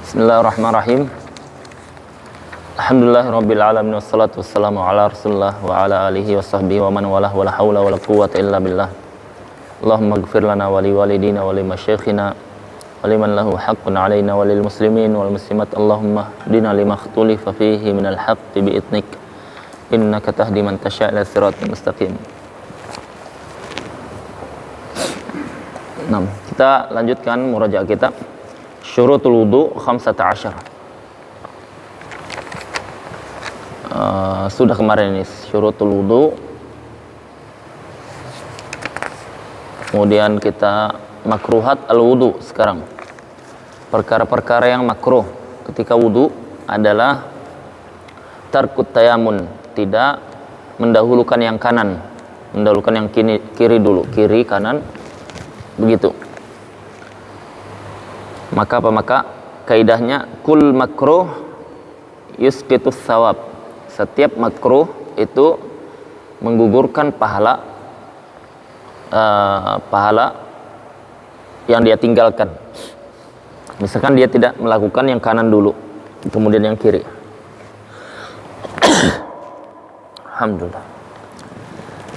Bismillahirrahmanirrahim. Alhamdulillahirabbil alamin wassalatu wassalamu ala Rasulillah wa ala alihi washabbihi wa man walah wala haula wala quwwata illa billah. Allahumma ighfir lana wa li walidina wa li masyayikhina wa liman lahu haqqun alaina wa lil muslimin wal muslimat. Allahumma hdina lima ikhtulifa fihi minal haqqi bi idnik innaka tahdi man tasya' ila siratal mustaqim. Nah, kita lanjutkan murajaah kita. Syurutul wudu 15. Sudah kemarin ini syurutul wudu. Kemudian kita makruhat al-wudu sekarang. Perkara-perkara yang makruh ketika wudu adalah tarkut tayamun, tidak mendahulukan yang kanan, mendahulukan yang kiri dulu, kiri kanan begitu. Maka kaidahnya kul makruh yusqitus thawab. Setiap makruh itu menggugurkan pahala yang dia tinggalkan. Misalkan dia tidak melakukan yang kanan dulu, kemudian yang kiri. Alhamdulillah.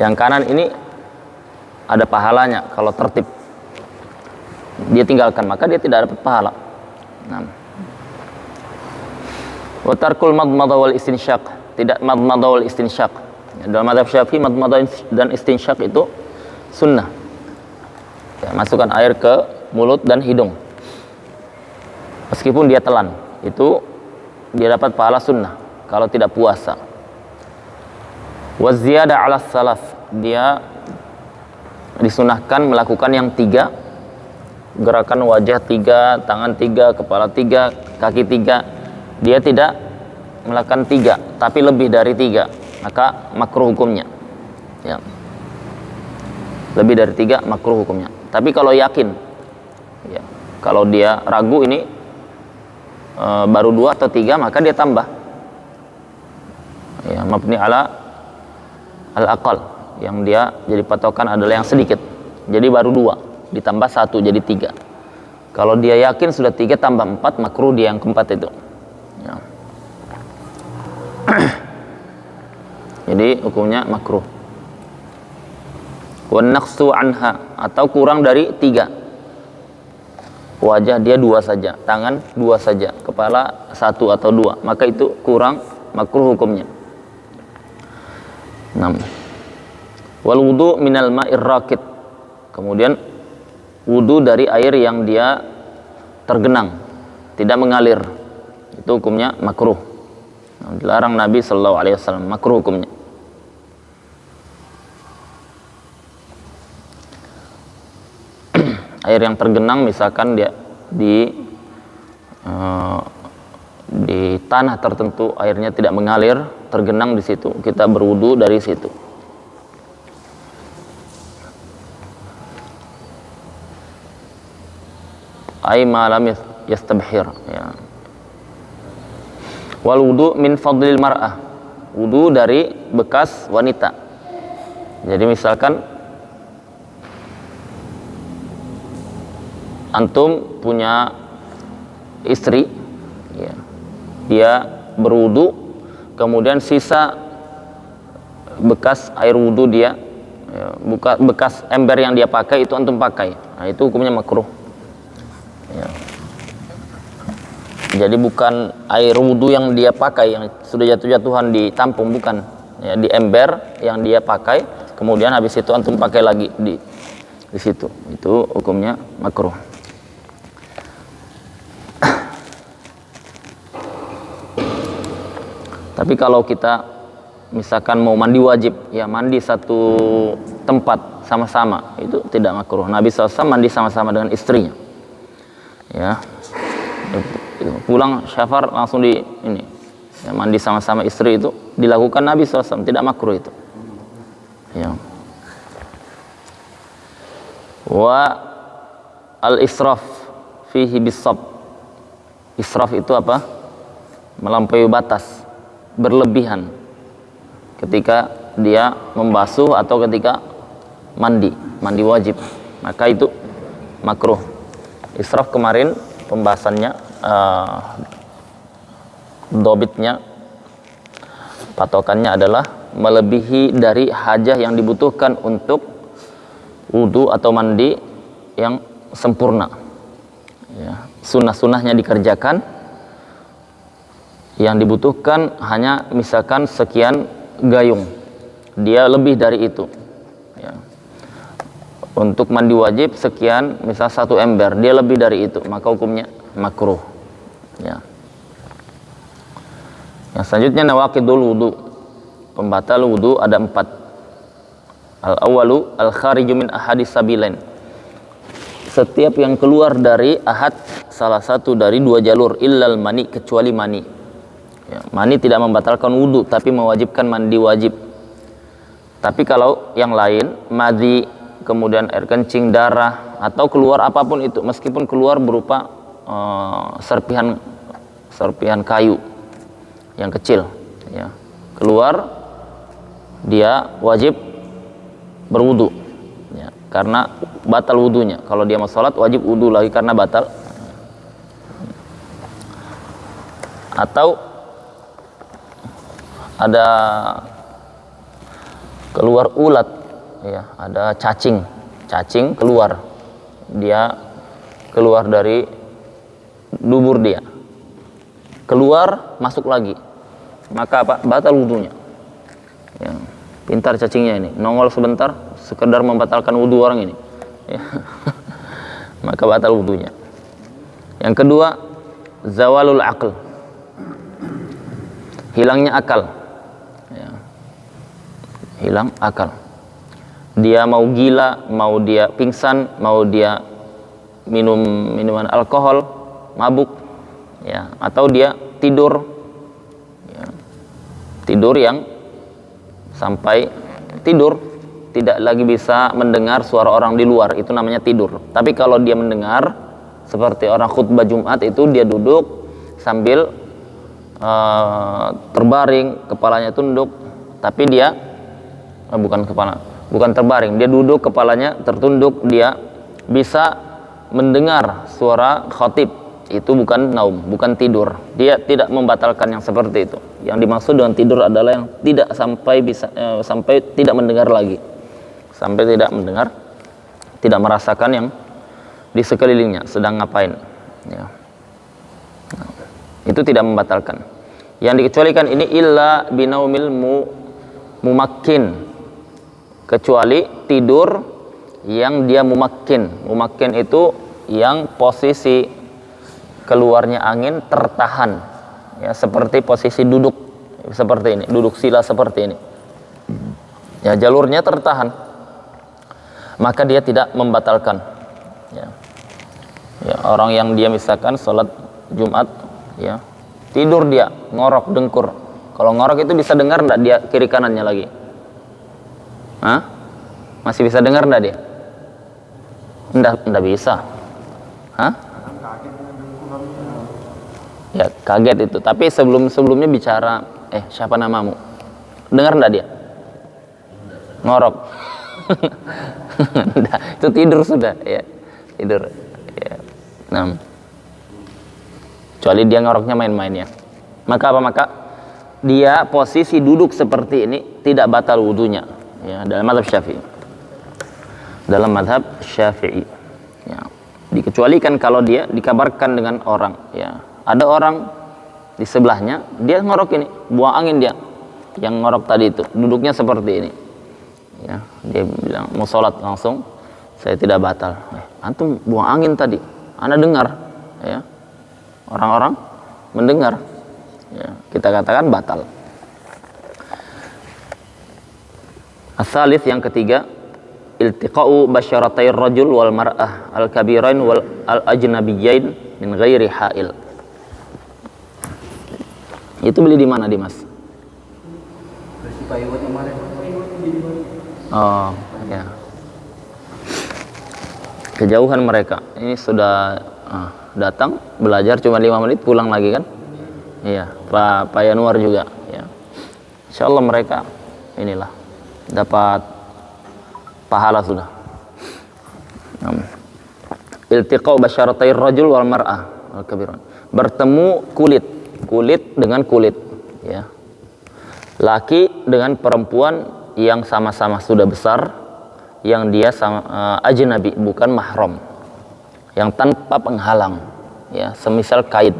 Yang kanan ini ada pahalanya kalau tertib. Dia tinggalkan, maka dia tidak dapat pahala. Nah. Wa tarkul madmadah wal istinsyaq, tidak madmadah wal istinsyaq. Dalam mazhab Syafi'i madmadah dan istinsyaq itu sunnah. Ya, masukkan air ke mulut dan hidung. Meskipun dia telan, itu dia dapat pahala sunnah kalau tidak puasa. Wa ziyada 'ala salas, dia disunahkan melakukan yang 3. Gerakan wajah 3, tangan 3, kepala 3, kaki 3. Dia tidak melakukan 3, tapi lebih dari 3, maka makruh hukumnya. Ya. Lebih dari 3 makruh hukumnya. Tapi kalau yakin, ya, kalau dia ragu ini baru 2 atau 3, maka dia tambah. Ya, mabni ala al-aqal, yang dia jadi patokan adalah yang sedikit. Jadi baru 2. Ditambah 1 jadi 3. Kalau dia yakin sudah 3 tambah 4, makruh dia yang keempat itu. Ya. Jadi hukumnya makruh. Wan naqsu anha, atau kurang dari 3. Wajah dia 2 saja, tangan 2 saja, kepala 1 atau 2, maka itu kurang, makruh hukumnya. 6. Wal wudu minal ma'ir rakid. Kemudian wudu dari air yang dia tergenang, tidak mengalir, itu hukumnya makruh. Dilarang Nabi SAW, makruh hukumnya. Air yang tergenang, misalkan dia di tanah tertentu airnya tidak mengalir, tergenang di situ, kita berwudu dari situ. Ay malam yastabhir, ya. Wal wudu min fadlil mar'ah, wudu dari bekas wanita. Jadi misalkan antum punya istri, ya, dia berwudu, kemudian sisa bekas air wudu dia, ya, bekas ember yang dia pakai itu antum pakai, nah itu hukumnya makruh. Ya. Jadi bukan air wudu yang dia pakai yang sudah jatuh-jatuhan ditampung, bukan, ya, di ember yang dia pakai, kemudian habis itu antum pakai lagi di situ, itu hukumnya makruh. Tapi kalau kita misalkan mau mandi wajib, ya mandi satu tempat sama-sama, itu tidak makruh. Nabi SAW mandi sama-sama dengan istrinya. Ya, pulang syafar langsung ya, mandi sama-sama istri, itu dilakukan Nabi SAW, tidak makruh itu. Ya. Wa al-israf fihi bisab. Israf itu apa? Melampaui batas, berlebihan ketika dia membasuh atau ketika mandi wajib, maka itu makruh. Israf kemarin pembahasannya dobitnya, patokannya adalah melebihi dari hajah yang dibutuhkan untuk wudu atau mandi yang sempurna. Ya, sunnah-sunnahnya dikerjakan, yang dibutuhkan hanya misalkan sekian gayung, dia lebih dari itu. Ya. Untuk mandi wajib sekian, misal 1 ember, dia lebih dari itu, maka hukumnya makruh. Ya. Yang selanjutnya nawaqidul wudu, pembatal wudu ada 4. Al-awwalu al-khariju min ahadis sabilain, setiap yang keluar dari ahad, salah satu dari 2 jalur, illal mani, kecuali mani. Ya, mani tidak membatalkan wudu tapi mewajibkan mandi wajib. Tapi kalau yang lain, madhi, kemudian air kencing, darah, atau keluar apapun itu, meskipun keluar berupa serpihan kayu yang kecil, ya, keluar, dia wajib berwudu, ya, karena batal wudunya. Kalau dia mau sholat wajib wudu lagi karena batal. Atau ada keluar ulat, ya, ada cacing keluar, dia keluar dari dubur dia, keluar masuk lagi, maka apa? Batal wudunya. Ya, pintar cacingnya ini, nongol sebentar sekedar membatalkan wudu orang ini, ya. Maka batal wudunya. Yang kedua, zawalul aql, hilangnya akal, ya. Hilang akal, dia mau gila, mau dia pingsan, mau dia minum minuman alkohol, mabuk, ya, atau dia tidur, ya, tidur yang sampai tidur tidak lagi bisa mendengar suara orang di luar, itu namanya tidur. Tapi kalau dia mendengar seperti orang khutbah Jumat, itu dia duduk sambil terbaring, kepalanya tunduk, tapi dia bukan terbaring, dia duduk kepalanya tertunduk, dia bisa mendengar suara khatib, itu bukan naum, bukan tidur. Dia tidak membatalkan yang seperti itu. Yang dimaksud dengan tidur adalah yang tidak sampai tidak mendengar lagi, sampai tidak mendengar, tidak merasakan yang di sekelilingnya sedang ngapain, ya. Nah, itu tidak membatalkan. Yang dikecualikan ini illa binaumil mumakkin, kecuali tidur yang dia mumakkin. Mumakkin itu yang posisi keluarnya angin tertahan, ya, seperti posisi duduk seperti ini, duduk sila seperti ini, ya, jalurnya tertahan, maka dia tidak membatalkan, ya. Ya, orang yang dia misalkan sholat Jumat, ya, tidur dia ngorok dengkur. Kalau ngorok itu bisa dengar enggak dia kiri kanannya lagi? Hah? Masih bisa dengar enggak dia? Enggak bisa. Hah? Ya, kaget itu. Tapi sebelumnya bicara, siapa namamu? Dengar enggak dia? Ngorok. Enggak, itu tidur sudah, ya. Tidur. Ya. Nah, kecuali dia ngoroknya main-main, ya. Maka apa? Maka dia posisi duduk seperti ini tidak batal wudunya, ya, dalam mazhab Syafi'i. Dalam mazhab Syafi'i, ya, dikecualikan kalau dia dikabarkan dengan orang, ya, ada orang di sebelahnya, dia ngorok ini, buang angin dia, yang ngorok tadi itu, duduknya seperti ini, ya, dia bilang mau sholat langsung, saya tidak batal. Antum buang angin tadi, Anda dengar, ya, orang-orang mendengar, ya, kita katakan batal. As-salis, yang ketiga, iltiqa'u basyaratai rajul wal mar'ah al-kabirain wal al-ajnabiyyain min ghairi ha'il. Itu beli di mana, Dimas? Oh, ya. Kejauhan mereka. Ini sudah datang, belajar cuma 5 menit, pulang lagi kan? Iya, Pak Yanuar juga, ya. Insyaallah mereka inilah dapat pahala sudah. Iltiqa'u basyaratai rajul wal mar'ah. Bertemu kulit dengan kulit, ya. Laki dengan perempuan yang sama-sama sudah besar, yang dia sama ajnabi, bukan mahram, yang tanpa penghalang, ya, semisal kain,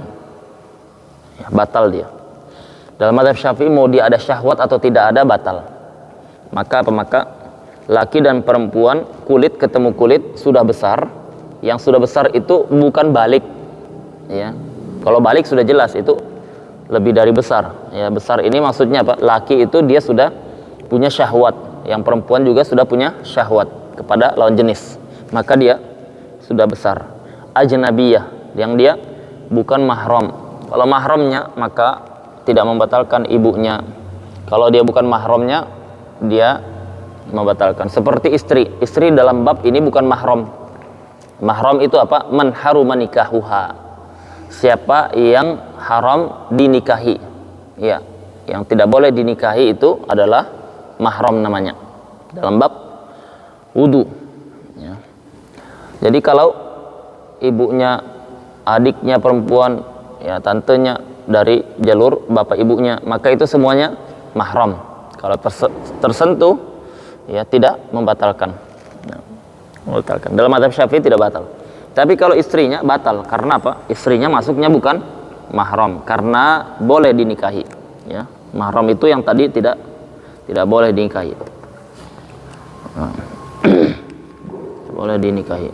ya, batal dia. Dalam mazhab Syafi'i mau dia ada syahwat atau tidak ada, batal. Maka laki dan perempuan kulit ketemu kulit sudah besar, yang sudah besar itu bukan balik, ya. Kalau balik sudah jelas itu lebih dari besar, ya. Besar ini maksudnya apa? Laki itu dia sudah punya syahwat, yang perempuan juga sudah punya syahwat kepada lawan jenis, maka dia sudah besar. Ajnabiyah, yang dia bukan mahram. Kalau mahramnya maka tidak membatalkan ibunya. Kalau dia bukan mahramnya, dia membatalkan. Seperti istri dalam bab ini bukan mahram. Mahram itu apa? Man haruma nikahuha, siapa yang haram dinikahi, ya, yang tidak boleh dinikahi itu adalah mahram namanya dalam bab wudu, ya. Jadi kalau ibunya, adiknya perempuan, ya, tantenya dari jalur bapak ibunya, maka itu semuanya mahram. Kalau tersentuh, ya, tidak membatalkan, ya, membatalkan. Dalam mazhab Syafi'i tidak batal. Tapi kalau istrinya batal, karena apa? Istrinya masuknya bukan mahram, karena boleh dinikahi, ya. Mahram itu yang tadi tidak boleh dinikahi. Boleh dinikahi.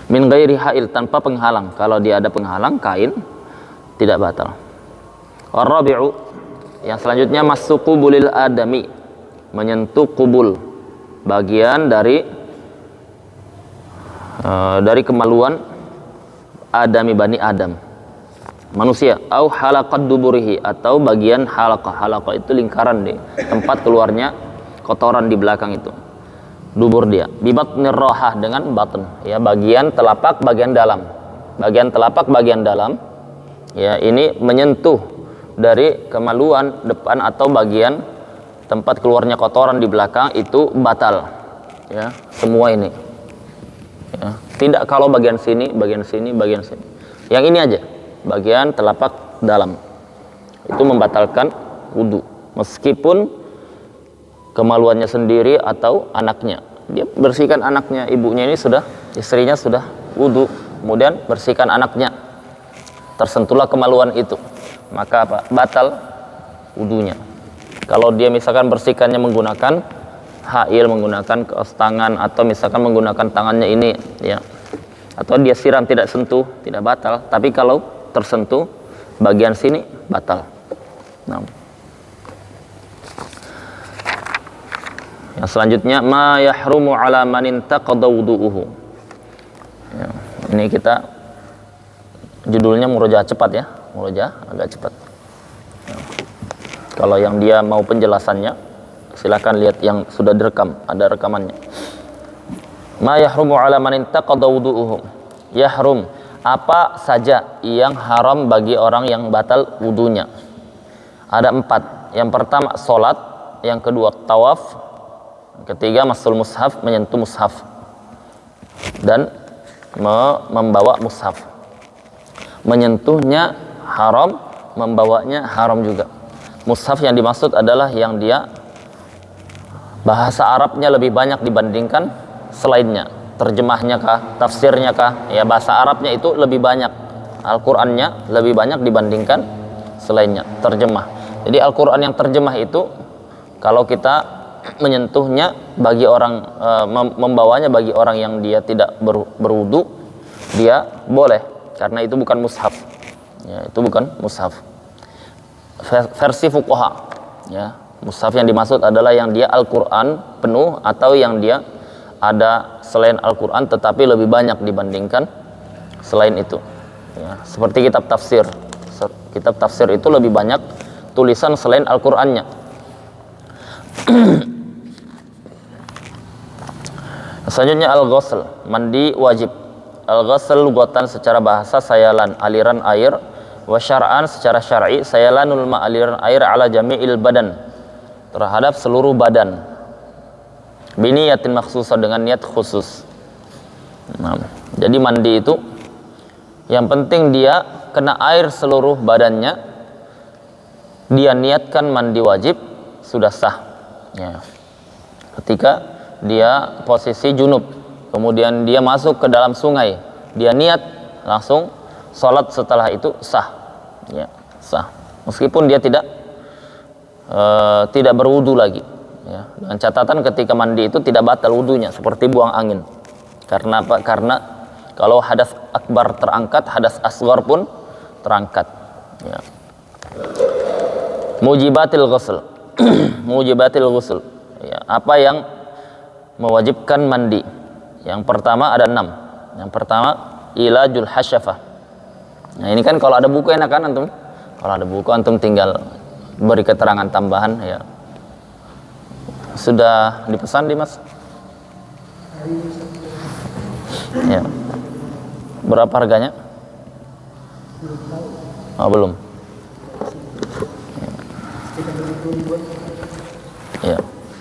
Min ghairi hail, tanpa penghalang. Kalau dia ada penghalang, kain, tidak batal. Ar-rabi'u, yang selanjutnya masuk kubulil adami, menyentuh kubul, bagian dari kemaluan adami, bani Adam, manusia. Au halaqad duburihi, atau bagian halaqah itu lingkaran di tempat keluarnya kotoran di belakang itu, dubur dia. Bibatnir rohah, dengan batn, ya, bagian telapak bagian dalam, ya, ini menyentuh dari kemaluan depan atau bagian tempat keluarnya kotoran di belakang, itu batal, ya, semua ini, ya. Tidak kalau bagian sini. Yang ini aja, bagian telapak dalam, itu membatalkan wudu, meskipun kemaluannya sendiri atau anaknya. Dia bersihkan anaknya, ibunya ini sudah, istrinya sudah wudu, kemudian bersihkan anaknya, tersentuhlah kemaluan itu, maka apa? Batal wudunya. Kalau dia misalkan bersihkannya menggunakan hail, menggunakan kaos tangan, atau misalkan menggunakan tangannya ini, ya, atau dia siram, tidak sentuh, tidak batal. Tapi kalau tersentuh bagian sini, batal. Nah, yang selanjutnya ma yahrumu ala man intaqada wudu'uhu, ya, ini kita judulnya murojaah cepat, ya, murojaah agak cepat, ya. Kalau yang dia mau penjelasannya, silakan lihat yang sudah direkam, ada rekamannya. Ma yahrumu ala man intaqada wudu'uhu, yahrum, apa saja yang haram bagi orang yang batal wudunya. Ada 4. Yang pertama salat, yang kedua tawaf, yang ketiga masul mushaf, menyentuh mushaf dan membawa mushaf. Menyentuhnya haram, membawanya haram juga. Mushaf yang dimaksud adalah yang dia bahasa Arabnya lebih banyak dibandingkan selainnya, terjemahnya kah, tafsirnya kah, ya, bahasa Arabnya itu lebih banyak, Al-Qur'annya lebih banyak dibandingkan selainnya, terjemah. Jadi Al-Qur'an yang terjemah itu, kalau kita menyentuhnya bagi orang, membawanya bagi orang yang dia tidak berwudu, dia boleh, karena itu bukan mushaf, ya, itu bukan mushaf. Versi fuqaha, ya, mushaf yang dimaksud adalah yang dia Al-Qur'an penuh, atau yang dia ada selain Al-Qur'an tetapi lebih banyak dibandingkan selain itu, ya. Seperti kitab tafsir. Kitab tafsir itu lebih banyak tulisan selain Al-Qur'annya. Selanjutnya al-ghusl, mandi wajib. Al-ghusl lugatan secara bahasa sayalan, aliran air, wa syar'an secara syar'i sayalanul ma, aliran air ala jami'il badan, terhadap seluruh badan, biniyatin makhsusah, dengan niat khusus. Nah, jadi mandi itu Yang penting dia kena air seluruh badannya, dia niatkan mandi wajib, sudah sah. Ya. Ketika dia posisi junub, kemudian dia masuk ke dalam sungai, dia niat langsung sholat setelah itu sah. Ya, sah. Meskipun dia tidak berwudu lagi. Ya. Dengan catatan ketika mandi itu tidak batal wudunya, seperti buang angin. Karena apa? Karena kalau hadas akbar terangkat, hadas asghar pun terangkat. Ya. Mujibatil ghusl. Mujibatil ghusl. Ya, apa yang mewajibkan mandi? Yang pertama ada 6. Yang pertama ilajul hasyafah. Nah, ini kan kalau ada buku enak kan antum? Kalau ada buku antum tinggal beri keterangan tambahan ya. Sudah dipesan Dimas? Ya. Berapa harganya? Oh, belum. Ya.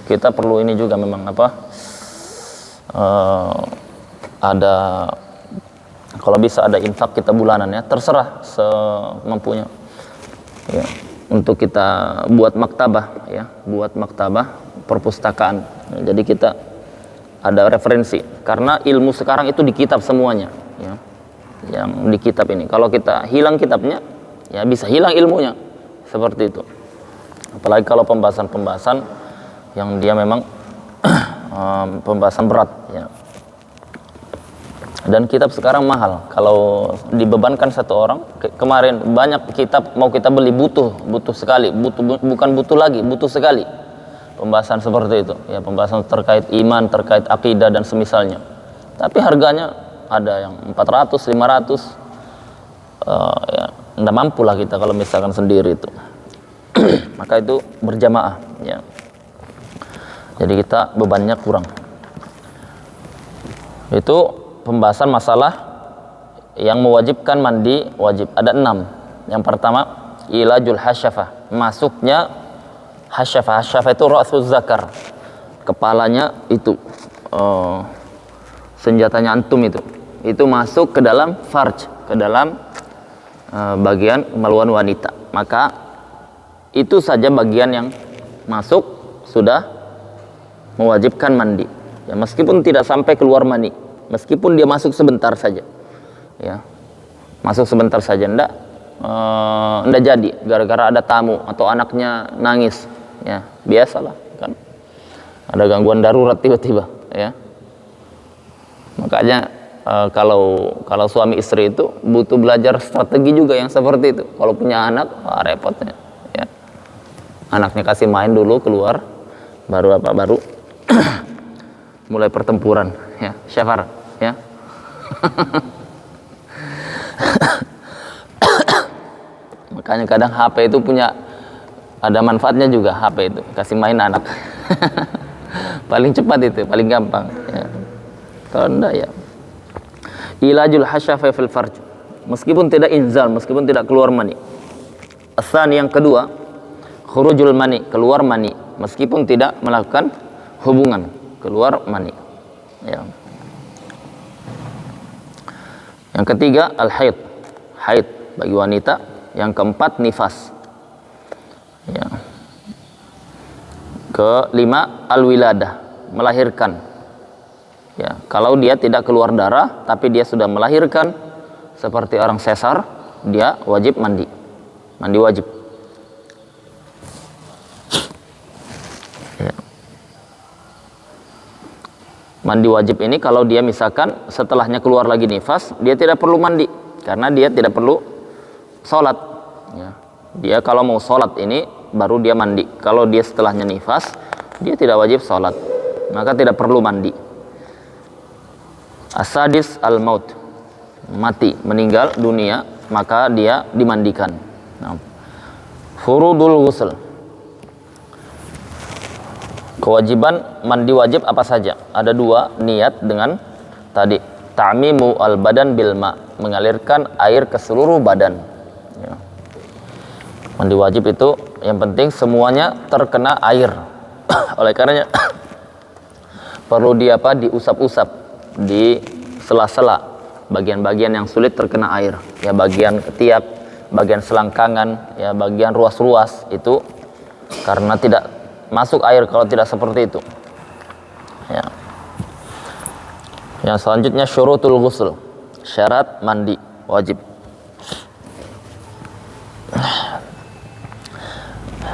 Kita perlu ini juga memang apa? Ada, kalau bisa ada infak kita bulanan ya, terserah semampunya. Ya. Untuk kita buat maktabah ya, buat maktabah perpustakaan. Jadi kita ada referensi, karena ilmu sekarang itu di kitab semuanya ya. Yang di kitab ini, kalau kita hilang kitabnya ya bisa hilang ilmunya, seperti itu. Apalagi kalau pembahasan-pembahasan yang dia memang pembahasan berat ya. Dan kitab sekarang mahal. Kalau dibebankan satu orang, kemarin banyak kitab mau kita beli butuh sekali, bukan butuh lagi, butuh sekali. Pembahasan seperti itu, ya, pembahasan terkait iman, terkait akidah dan semisalnya. Tapi harganya ada yang 400, 500, ya, nggak mampu lah kita kalau misalkan sendiri itu. Maka itu berjamaah, ya. Jadi kita bebannya kurang. Itu pembahasan masalah yang mewajibkan mandi wajib. Ada 6. Yang pertama ilajul hasyafah, masuknya hasyafah. Hasyafah itu ra'sul zakar, kepalanya itu senjatanya antum itu masuk ke dalam farj, ke dalam bagian kemaluan wanita. Maka itu saja bagian yang masuk sudah mewajibkan mandi ya, meskipun tidak sampai keluar mani, meskipun dia masuk sebentar saja ya, masuk sebentar saja, ndak jadi gara-gara ada tamu atau anaknya nangis ya, biasalah kan, ada gangguan darurat tiba-tiba ya. Makanya kalau suami istri itu butuh belajar strategi juga yang seperti itu. Kalau punya anak, repotnya ya. Anaknya kasih main dulu keluar, baru mulai pertempuran ya, Syafar ya. Makanya kadang HP itu punya ada manfaatnya juga, HP itu kasih main anak. Paling cepat itu, paling gampang ya. Kalau enggak ya ilajul hasyafah fil farj, meskipun tidak inzal, meskipun tidak keluar mani. Asani, yang kedua khurujul mani, keluar mani, meskipun tidak melakukan hubungan, keluar mani ya. Yang ketiga al haid, haid bagi wanita. Yang keempat nifas ya. Kelima al wiladah, melahirkan ya. Kalau dia tidak keluar darah tapi dia sudah melahirkan seperti orang sesar, dia wajib mandi wajib ya. Mandi wajib ini kalau dia misalkan setelahnya keluar lagi nifas, dia tidak perlu mandi karena dia tidak perlu sholat ya. Dia kalau mau sholat ini baru dia mandi. Kalau dia setelahnya nifas, dia tidak wajib sholat, maka tidak perlu mandi. Asadis al maut, mati, meninggal dunia, maka dia dimandikan. Nah, furudul ghusl, kewajiban mandi wajib apa saja? Ada 2, niat dengan tadi ta'mimu al badan bil ma, mengalirkan air ke seluruh badan ya. Mandi wajib itu yang penting semuanya terkena air. Oleh karenanya perlu diusap-usap di sela-sela bagian-bagian yang sulit terkena air, ya bagian ketiak, bagian selangkangan, ya bagian ruas-ruas itu karena tidak masuk air kalau tidak seperti itu. Ya. Yang selanjutnya syurutul ghusl, syarat mandi wajib.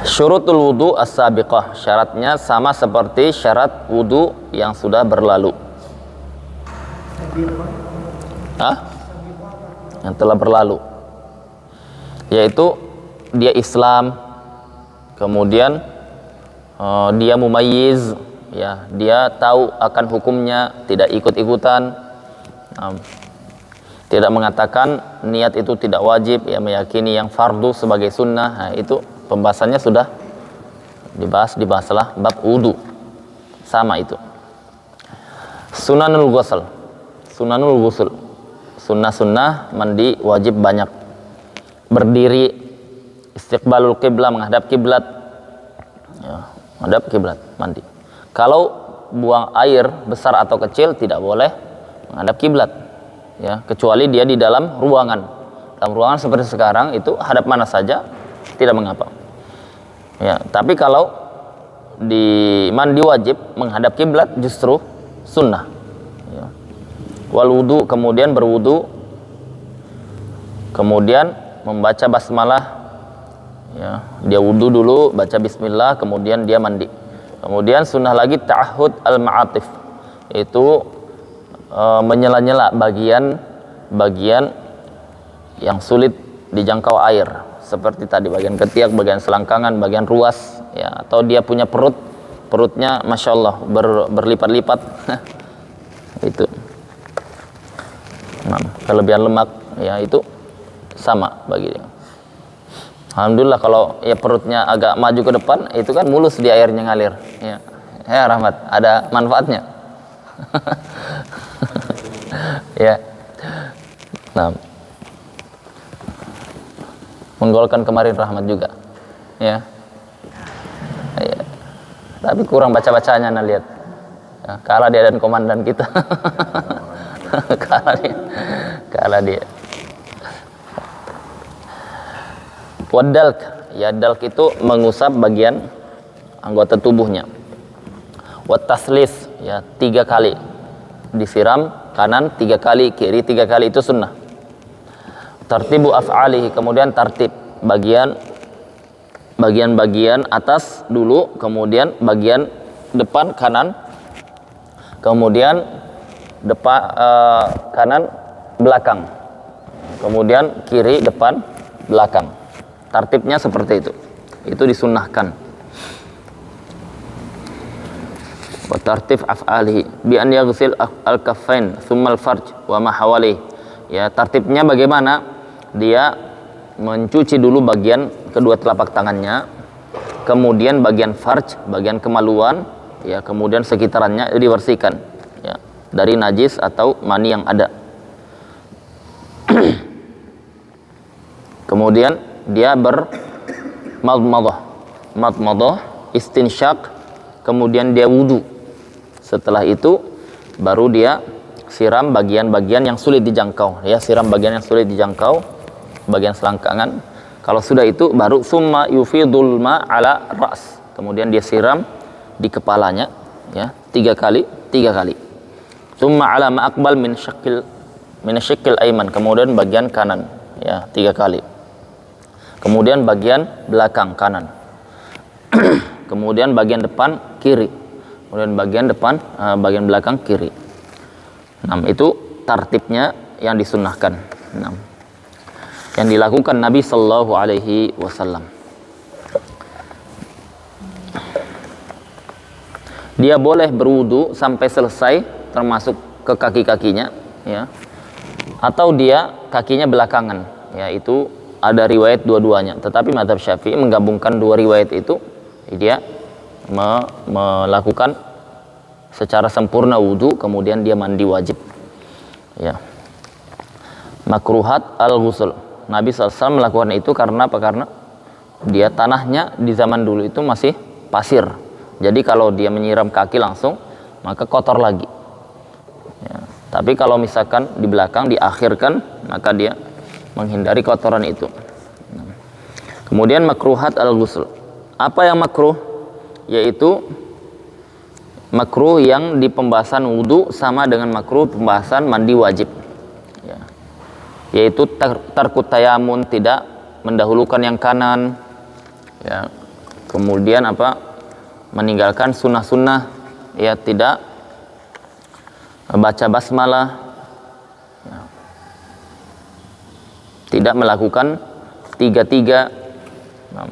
Syurutul wudu as-sabiqah, syaratnya sama seperti syarat wudu yang sudah berlalu. Yang telah berlalu, yaitu dia Islam, kemudian dia mumayyiz, ya dia tahu akan hukumnya, tidak ikut-ikutan, tidak mengatakan niat itu tidak wajib, ya meyakini yang fardu sebagai sunnah. Nah, itu pembahasannya sudah dibahaslah bab wudu, sama itu. Sunanul ghusl, sunnah-sunnah mandi wajib banyak. Berdiri, istiqbalul qiblah, menghadap kiblat, ya, menghadap kiblat, mandi. Kalau buang air besar atau kecil tidak boleh menghadap kiblat, ya kecuali dia di dalam ruangan. Dalam ruangan seperti sekarang itu hadap mana saja tidak mengapa, ya. Tapi kalau di mandi wajib menghadap kiblat justru sunnah, ya. Wal wudu, kemudian berwudu, kemudian membaca basmalah, ya dia wudu dulu, baca bismillah, kemudian dia mandi. Kemudian sunnah lagi ta'ahud al-ma'atif, itu menyela-nyela bagian yang sulit dijangkau air, seperti tadi bagian ketiak, bagian selangkangan, bagian ruas, ya, atau dia punya perutnya masya Allah berlipat-lipat itu, nah, kelebihan lemak, ya itu sama bagi dia. Alhamdulillah kalau ya perutnya agak maju ke depan, itu kan mulus di airnya ngalir, ya, ya Rahmat, ada manfaatnya. Ya, nah, menggolkan kemarin Rahmat juga, ya, ya. Tapi kurang baca-bacanya, nah lihat, ya, kalah dia dan komandan kita. kalah dia. Wadalk, ya dalk itu mengusap bagian anggota tubuhnya. Wataslis, ya 3 kali disiram, kanan 3 kali, kiri 3 kali, itu sunnah. Tartibu af'alihi, kemudian tartib bagian atas dulu, kemudian bagian depan kanan, kemudian kanan belakang, kemudian kiri depan belakang. Tartibnya seperti itu disunnahkan. Wa tartib af'alihi bi an yaghsil al-kaffain thumma al-farj wa ma hawalihi, ya tartibnya bagaimana? Dia mencuci dulu bagian kedua telapak tangannya, kemudian bagian farj, bagian kemaluan, ya kemudian sekitarannya dibersihkan, ya dari najis atau mani yang ada. Kemudian dia madmadah, istinsyak, kemudian dia wudu. Setelah itu baru dia siram bagian-bagian yang sulit dijangkau, ya siram bagian yang sulit dijangkau, bagian selangkangan. Kalau sudah itu baru summa yufidul ma ala ras, kemudian dia siram di kepalanya, ya 3 kali. Summa ala ma aqbal min syaqqil aiman, kemudian bagian kanan, ya 3 kali. Kemudian bagian belakang kanan. Kemudian bagian depan kiri. Kemudian bagian belakang kiri. 6 itu tartibnya yang disunnahkan. 6 yang dilakukan Nabi sallallahu alaihi wasallam. Dia boleh berwudu sampai selesai, termasuk ke kaki-kakinya, ya. Atau dia kakinya belakangan, ya itu ada riwayat dua-duanya. Tetapi mazhab Syafi'i menggabungkan 2 riwayat itu, dia melakukan secara sempurna wudu, kemudian dia mandi wajib, ya. Makruhat al-ghusl, Nabi SAW melakukan itu karena apa? Karena dia tanahnya di zaman dulu itu masih pasir, jadi kalau dia menyiram kaki langsung maka kotor lagi, ya. Tapi kalau misalkan di belakang diakhirkan, maka dia menghindari kotoran itu. Kemudian makruhat al-ghusl. Apa yang makruh? Yaitu makruh yang di pembahasan wudu sama dengan makruh pembahasan mandi wajib. Ya. Yaitu tarkut tayamun, tidak mendahulukan yang kanan. Ya. Kemudian apa? Meninggalkan sunnah-sunnah, ya, tidak baca basmalah, ya. Tidak melakukan tiga-tiga. Nah,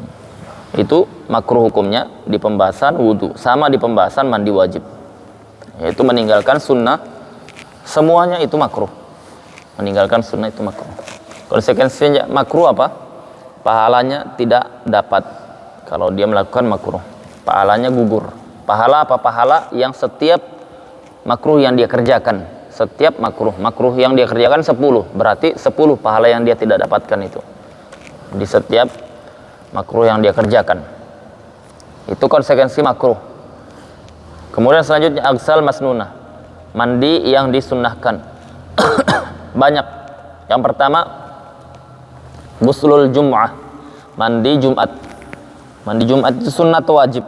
itu makruh hukumnya di pembahasan wudu sama di pembahasan mandi wajib, yaitu meninggalkan sunnah. Semuanya itu makruh. Meninggalkan sunnah itu makruh. Konsekuensinya makruh apa? Pahalanya tidak dapat kalau dia melakukan makruh. Pahalanya gugur. Pahala apa? Pahala yang setiap makruh yang dia kerjakan. Setiap makruh yang dia kerjakan 10, berarti 10 pahala yang dia tidak dapatkan itu di setiap makruh yang dia kerjakan. Itu konsekuensi makruh. Kemudian selanjutnya aghsal masnunah, mandi yang disunnahkan. Banyak. Yang pertama ghuslul jum'ah, mandi Jumat. Mandi Jumat itu sunnah atau wajib?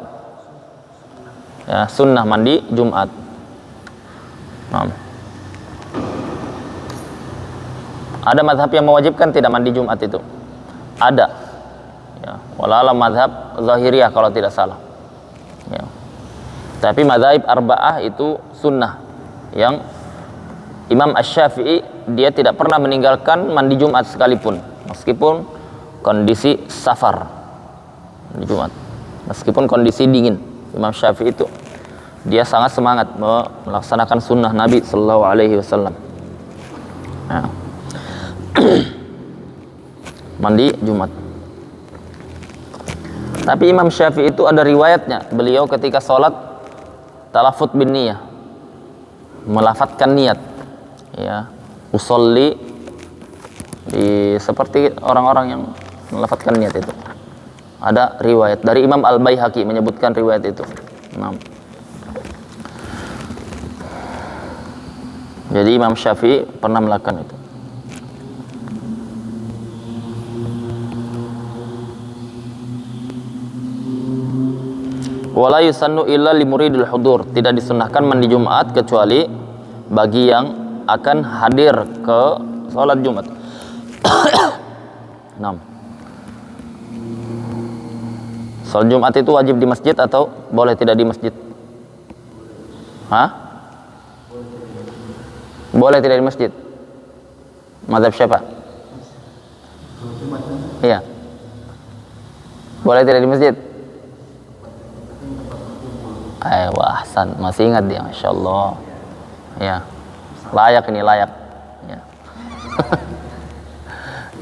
Ya, sunnah mandi Jumat. Ada mazhab yang mewajibkan tidak mandi Jumat itu? Ada. Ya, walaupun mazhab Zahiriyah kalau tidak salah. Ya. Tapi mazhab arba'ah itu sunnah. Yang Imam Asy-Syafi'i dia tidak pernah meninggalkan mandi Jumat sekalipun, meskipun kondisi safar. Di Jumat, meskipun kondisi dingin. Imam Syafi'i itu dia sangat semangat melaksanakan sunnah Nabi Sallallahu Alaihi Wasallam. Ya. Mandi Jumat. Tapi Imam Syafi'i itu ada riwayatnya, beliau ketika sholat talafut bin niyah, melafatkan niat, ya, usolli, seperti orang-orang yang melafatkan niat itu. Ada riwayat dari Imam Al-Baihaqi menyebutkan riwayat itu. Jadi Imam Syafi'i pernah melakukan itu. Wala yusannu illa limuridil hudur, tidak disunnahkan mandi Jumat kecuali bagi yang akan hadir ke sholat Jumat. 6. Sholat Jumat itu wajib di masjid atau boleh tidak di masjid? Hah? Boleh tidak di masjid? Mazhab siapa? Iya. Boleh tidak di masjid? Wah, Hasan, masih ingat dia, Masya Allah. Ya, layak ini, layak. Ya.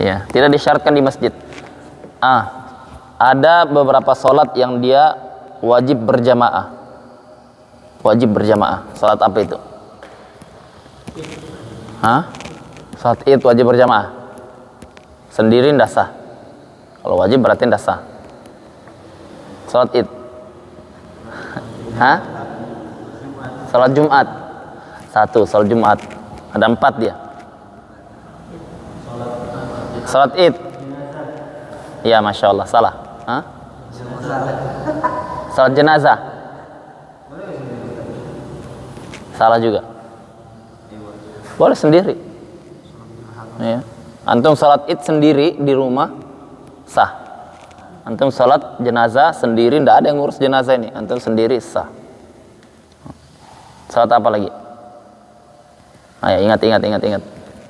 Ya, tidak disyaratkan di masjid. Ada beberapa sholat yang dia wajib berjamaah. Wajib berjamaah. Sholat apa itu? Sholat Id wajib berjamaah. Sendiri ndak sah. Kalau wajib berarti ndak sah. Sholat Id. Sholat Jumat. 1, sholat Jumat. Ada 4 dia. Sholat Id. Ya, Masya Allah, salah. Salat jenazah. Salah juga. Boleh sendiri. Ya. Antum salat Id sendiri di rumah sah. Antum salat jenazah sendiri, tidak ada yang ngurus jenazah ini. Antum sendiri sah. Salat apa lagi? Ayo ingat.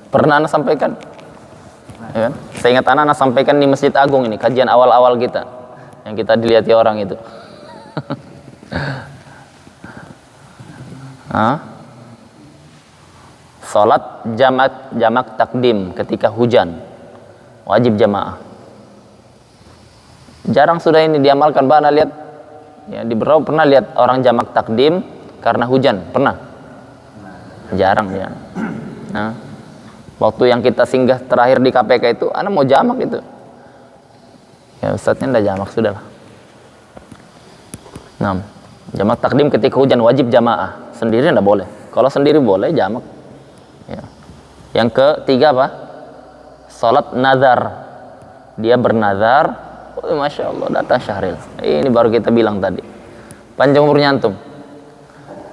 Pernah Anda sampaikan? Ya kan? Saya ingat anak sampaikan di Masjid Agung ini, kajian awal-awal kita yang kita dilihati orang itu. Salat jamak takdim ketika hujan wajib jamaah. Jarang sudah ini diamalkan. Bana lihat ya, di Berau pernah lihat orang jamak takdim karena hujan? Pernah? Jarang ya. Waktu yang kita singgah terakhir di KPK itu, anak mau jamak itu. Ya Ustadznya enggak jamak, sudahlah. Jamak takdim ketika hujan wajib jamaah. Sendiri enggak boleh. Kalau sendiri boleh jamak. Ya. Yang ketiga apa? Salat nazar. Dia bernazar. Oh, Masya Allah, datang Syahril. Ini baru kita bilang tadi. Panjang umurnya antum.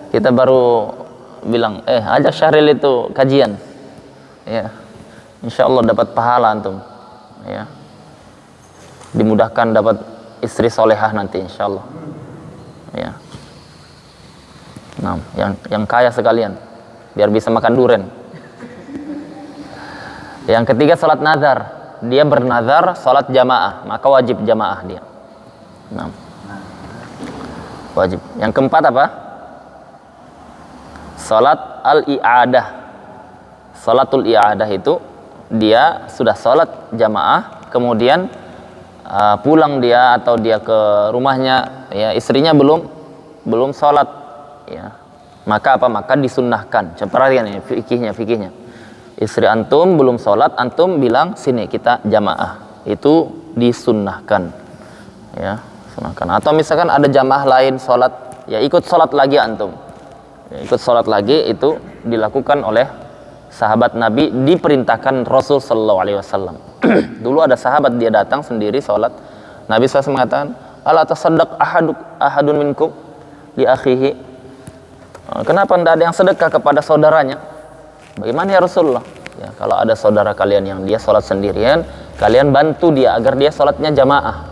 Kita baru bilang, ajak Syahril itu kajian. Ya. Insya Allah dapat pahala antum. Ya. Dimudahkan dapat istri solehah nanti insya Allah. Ya. Nah, yang kaya sekalian, biar bisa makan durian. Yang ketiga salat nazar. Dia bernazar salat jamaah, maka wajib jamaah dia. Nah. Wajib. Yang keempat apa? Salat al-i'adah. Salatul i'adah itu dia sudah salat jamaah, kemudian pulang dia atau dia ke rumahnya, ya istrinya belum salat, ya. Maka apa? Maka disunnahkan. Perhatikan ini fikihnya. Istri antum belum sholat, antum bilang sini kita jamaah, itu disunnahkan, ya, sunnahkan. Atau misalkan ada jamaah lain sholat, ya ikut sholat lagi antum, ya, ikut sholat lagi, itu dilakukan oleh sahabat Nabi, diperintahkan Rasul Sallallahu Alaihi Wasallam. Dulu ada sahabat dia datang sendiri sholat, Nabi SAW mengatakan, ala tasaddaq ahadun minkum li akhihi. Kenapa tidak ada yang sedekah kepada saudaranya? Bagaimana ya Rasulullah? Ya, kalau ada saudara kalian yang dia sholat sendirian, kalian bantu dia agar dia sholatnya jamaah.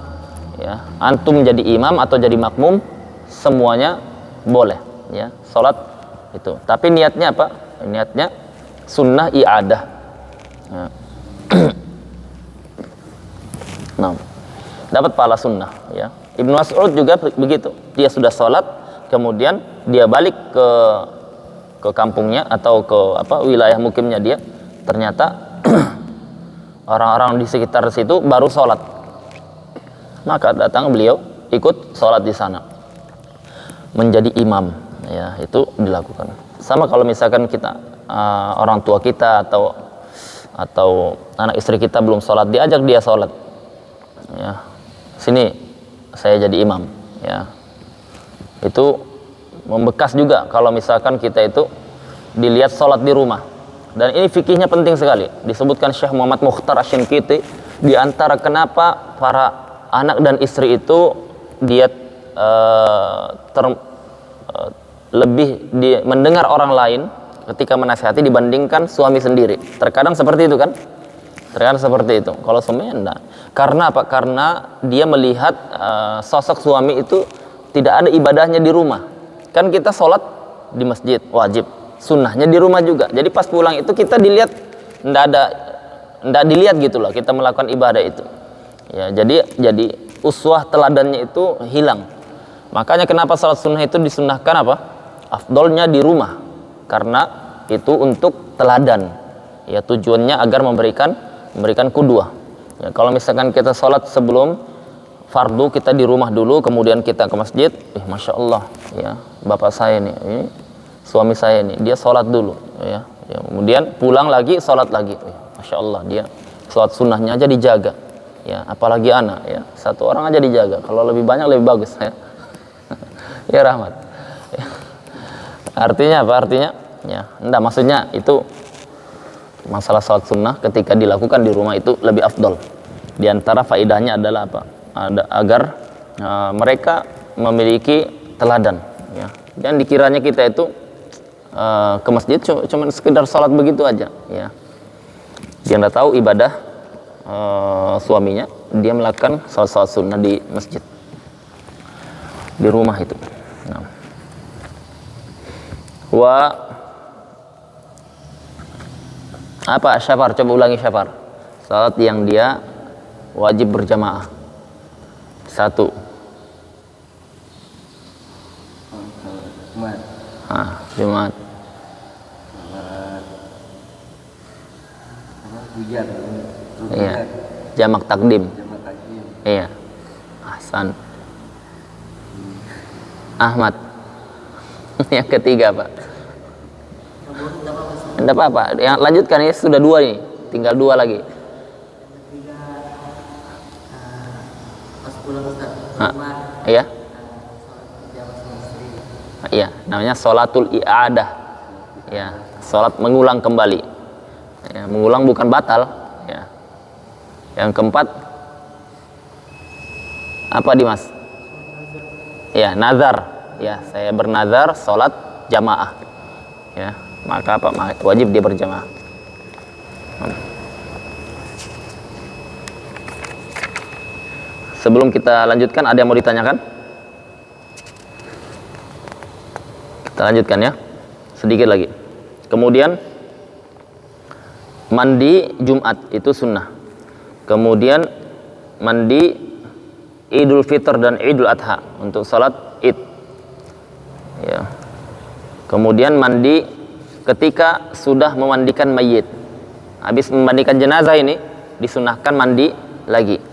Ya, antum jadi imam atau jadi makmum, semuanya boleh. Ya, sholat itu. Tapi niatnya apa? Niatnya sunnah i'adah. Ya. Nah, dapat pahala sunnah. Ya. Ibnu Mas'ud juga begitu. Dia sudah sholat, kemudian dia balik ke kampungnya atau ke wilayah mukimnya dia, ternyata orang-orang di sekitar situ baru sholat, maka datang beliau ikut sholat di sana menjadi imam, ya, itu dilakukan. Sama kalau misalkan kita orang tua kita atau anak istri kita belum sholat, diajak dia sholat, ya, sini saya jadi imam, ya, itu membekas juga kalau misalkan kita itu dilihat sholat di rumah. Dan ini fikihnya penting sekali, disebutkan Syekh Muhammad Mukhtar Asy-Shinqiti, di antara kenapa para anak dan istri itu dia lebih mendengar orang lain ketika menasihati dibandingkan suami sendiri. Terkadang seperti itu kan, terkadang seperti itu. Kalau suaminya enggak. Karena apa? Karena dia melihat sosok suami itu tidak ada ibadahnya di rumah. Kan kita sholat di masjid wajib, sunnahnya di rumah juga. Jadi pas pulang itu kita dilihat ndak dilihat gitu loh, kita melakukan ibadah itu. Ya, jadi uswah teladannya itu hilang. Makanya kenapa sholat sunnah itu disunnahkan apa? Afdolnya di rumah. Karena itu untuk teladan. Ya, tujuannya agar memberikan qudwah. Ya, kalau misalkan kita sholat sebelum fardu kita di rumah dulu, kemudian kita ke masjid, masya Allah, ya, bapak saya ini suami saya ini, dia sholat dulu, ya, kemudian pulang lagi sholat lagi, masya Allah, dia sholat sunnahnya aja dijaga, ya, apalagi anak, ya, satu orang aja dijaga, kalau lebih banyak lebih bagus, ya, ya rahmat, ya. Artinya apa? Artinya, ya, enggak, maksudnya itu masalah sholat sunnah ketika dilakukan di rumah itu lebih afdol. Di antara faedahnya adalah apa? Agar mereka memiliki teladan, ya. Jangan dikiranya kita itu ke masjid cuma sekedar sholat begitu aja, ya. Dia nggak tahu ibadah suaminya, dia melakukan sholat sunnah di masjid, di rumah itu. Nah. Apa syafar? Coba ulangi syafar. Salat yang dia wajib berjamaah. 1. Jumat. Iya. Jamak takdim. Iya. Ahsan. Ahmad. Yang ketiga, Pak. Tidak apa-apa. Yang lanjutkan, ya, sudah 2 nih. Tinggal 2 lagi. Iya. Iya, namanya sholatul i'adah. Ya, Sholat mengulang kembali. Ya, mengulang bukan batal. Ya. Yang keempat, apa Dimas? Ya, nazar. Ya, saya bernazar sholat jamaah. Ya, maka apa? Wajib dia berjamaah. Sebelum kita lanjutkan, ada yang mau ditanyakan? Kita lanjutkan ya, sedikit lagi. Kemudian mandi Jumat itu sunnah. Kemudian mandi Idul Fitr dan Idul Adha untuk salat Id. Ya. Kemudian mandi ketika sudah memandikan mayit. Habis memandikan jenazah ini disunahkan mandi lagi.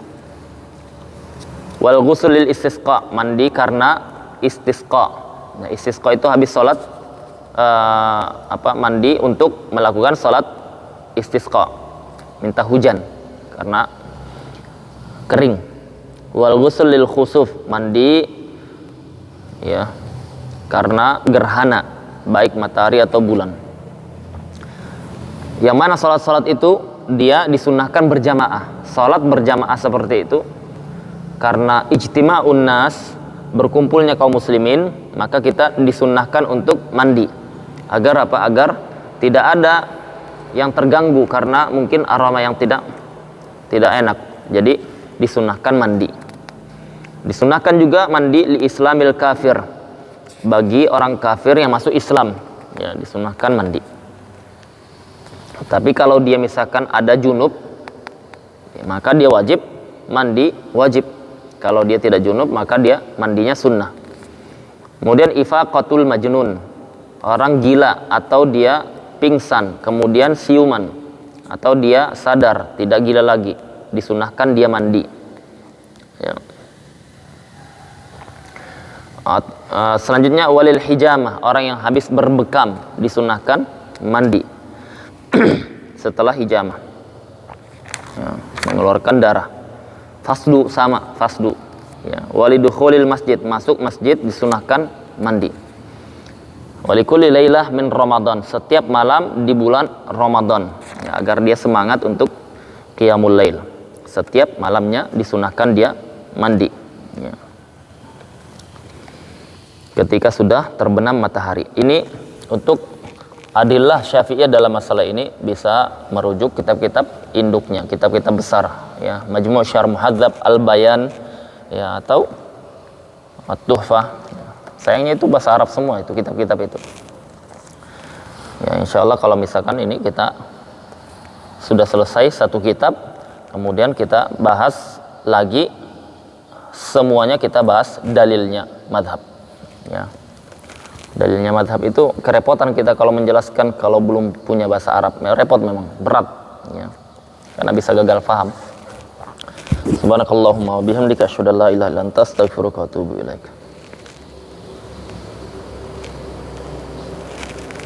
Wal ghusl lil istisqa, mandi karena istisqa. Nah, istisqa itu habis salat mandi untuk melakukan salat istisqa, minta hujan karena kering. Wal ghusl lil khusuf, mandi ya karena gerhana, baik matahari atau bulan. Yang mana salat-salat itu dia disunahkan berjamaah. Salat berjamaah seperti itu karena ijtima'un nas, berkumpulnya kaum muslimin, maka kita disunahkan untuk mandi. Agar apa? Agar tidak ada yang terganggu karena mungkin aroma yang tidak enak. Jadi disunahkan mandi. Disunahkan juga mandi li islamil kafir, bagi orang kafir yang masuk Islam, ya disunahkan mandi. Tapi kalau dia misalkan ada junub, ya, maka dia wajib mandi, wajib. Kalau dia tidak junub, maka dia mandinya sunnah. Kemudian ifaqatul majnun, orang gila atau dia pingsan, kemudian siuman, atau dia sadar tidak gila lagi, disunahkan dia mandi. Ya. Selanjutnya walil hijamah, orang yang habis berbekam disunahkan mandi setelah hijamah, ya, mengeluarkan darah. Fasdu sama, fasdu ya. Walidukhulil masjid, masuk masjid disunahkan mandi. Walikulli lailah min Ramadan, setiap malam di bulan Ramadan, ya, agar dia semangat untuk qiyamul lail. Setiap malamnya disunahkan dia mandi, ya, ketika sudah terbenam matahari. Ini untuk adillah Syafi'iyah dalam masalah ini bisa merujuk kitab-kitab induknya, kitab-kitab besar, ya, Majmu' Syarh Muhadzab, Al-Bayan, ya, atau At-Tuhfah. Sayangnya itu bahasa Arab semua itu kitab-kitab itu. Ya, insyaallah kalau misalkan ini kita sudah selesai satu kitab, kemudian kita bahas lagi semuanya, kita bahas dalilnya madhab, ya. Dalilnya madhab itu kerepotan kita kalau menjelaskan kalau belum punya bahasa Arab, repot memang, berat, ya, karena bisa gagal paham. Subhanakallahumma wa bihamdika asyhadu an la ilaha illa anta astaghfiruka wa atubu ilaik.